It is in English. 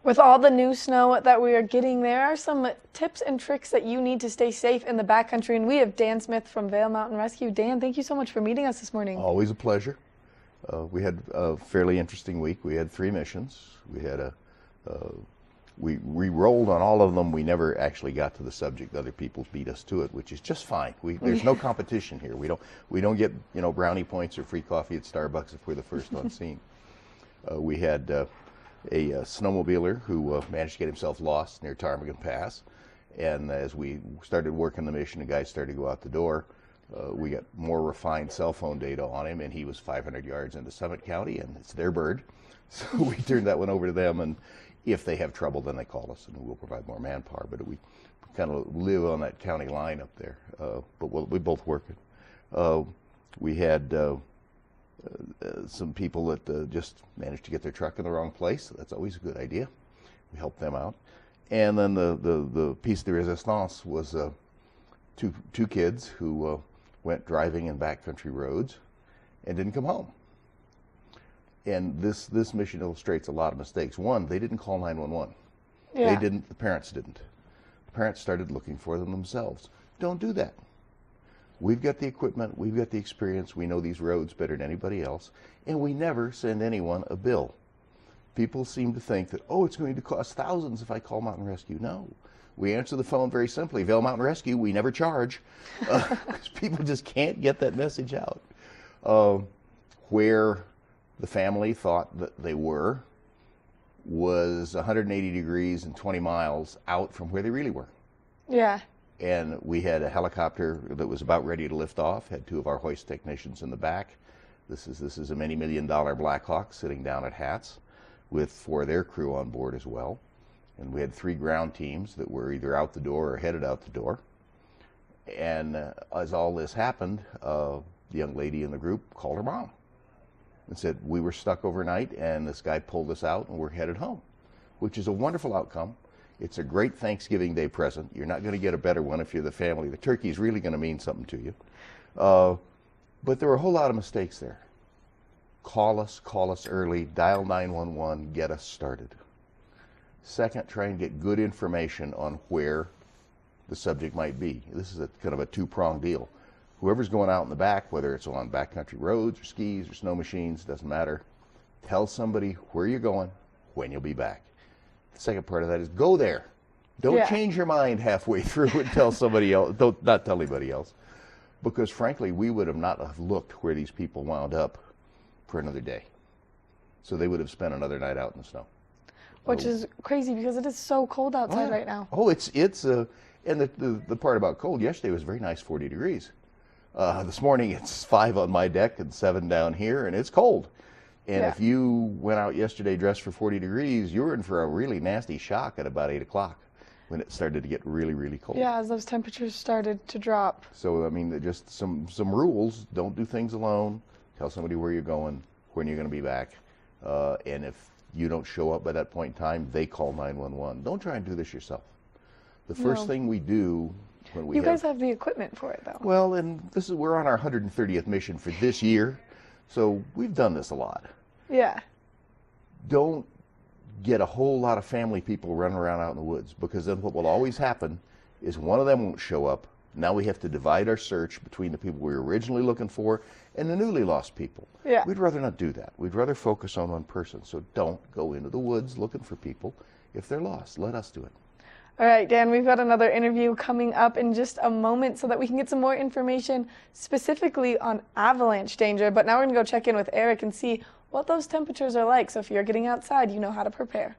With all the new snow that we are getting, there are some tips and tricks that you need to stay safe in the backcountry. And we have Dan Smith from Vail Mountain Rescue. Dan, thank you so much for meeting us this morning. Always a pleasure. We had a fairly interesting week. We had 3 missions. We rolled on all of them. We never actually got to the subject. Other people beat us to it, which is just fine. There's no competition here. We don't get brownie points or free coffee at Starbucks if we're the first on scene. We had a snowmobiler who managed to get himself lost near Ptarmigan Pass, and as we started working the mission, the guys started to go out the door. We got more refined cell phone data on him, and he was 500 yards into Summit County, and it's their bird. So we turned that one over to them, and if they have trouble, then they call us, and we'll provide more manpower. But we kind of live on that county line up there, but we both work it. We had some people that just managed to get their truck in the wrong place. So that's always a good idea. We helped them out. And then the piece de resistance was two kids who went driving in backcountry roads and didn't come home. And this mission illustrates a lot of mistakes. One, they didn't call 911. Yeah. They didn't. The parents didn't. The parents started looking for them themselves. Don't do that. We've got the equipment, we've got the experience, we know these roads better than anybody else, and we never send anyone a bill. People seem to think that, it's going to cost thousands if I call Mountain Rescue. No. We answer the phone very simply. Vail Mountain Rescue, we never charge, because people just can't get that message out. Where the family thought that they were was 180 degrees and 20 miles out from where they really were. Yeah. And we had a helicopter that was about ready to lift off, had 2 of our hoist technicians in the back. This is a many $million-dollar Black Hawk sitting down at Hats with 4 of their crew on board as well. And we had 3 ground teams that were either out the door or headed out the door. And as all this happened, the young lady in the group called her mom and said, we were stuck overnight and this guy pulled us out and we're headed home, which is a wonderful outcome. It's a great Thanksgiving Day present. You're not going to get a better one if you're the family. The turkey is really going to mean something to you. But there were a whole lot of mistakes there. Call us early, dial 911, get us started. Second, try and get good information on where the subject might be. This is kind of a 2-pronged deal. Whoever's going out in the back, whether it's on backcountry roads or skis or snow machines, doesn't matter. Tell somebody where you're going, when you'll be back. The second part of that is go there. Don't change your mind halfway through and tell somebody else. Don't not tell anybody else, because frankly, we would have not have looked where these people wound up for another day. So they would have spent another night out in the snow. Which is crazy because it is so cold outside right now. Oh, it's and the part about cold yesterday was very nice, 40 degrees. This morning it's 5 on my deck and 7 down here, and it's cold. And if you went out yesterday dressed for 40 degrees, you were in for a really nasty shock at about 8 o'clock when it started to get really, really cold. Yeah, as those temperatures started to drop. So, I mean, just some rules. Don't do things alone. Tell somebody where you're going, when you're going to be back. And if you don't show up by that point in time, they call 911. Don't try and do this yourself. The first thing we do when we You guys have the equipment for it, though. Well, and we're on our 130th mission for this year, so we've done this a lot. Yeah. Don't get a whole lot of family people running around out in the woods, because then what will always happen is one of them won't show up. Now we have to divide our search between the people we were originally looking for and the newly lost people. Yeah. We'd rather not do that. We'd rather focus on one person. So don't go into the woods looking for people if they're lost. Let us do it. All right, Dan, we've got another interview coming up in just a moment so that we can get some more information specifically on avalanche danger. But now we're going to go check in with Eric and see what those temperatures are like. So if you're getting outside, you know how to prepare.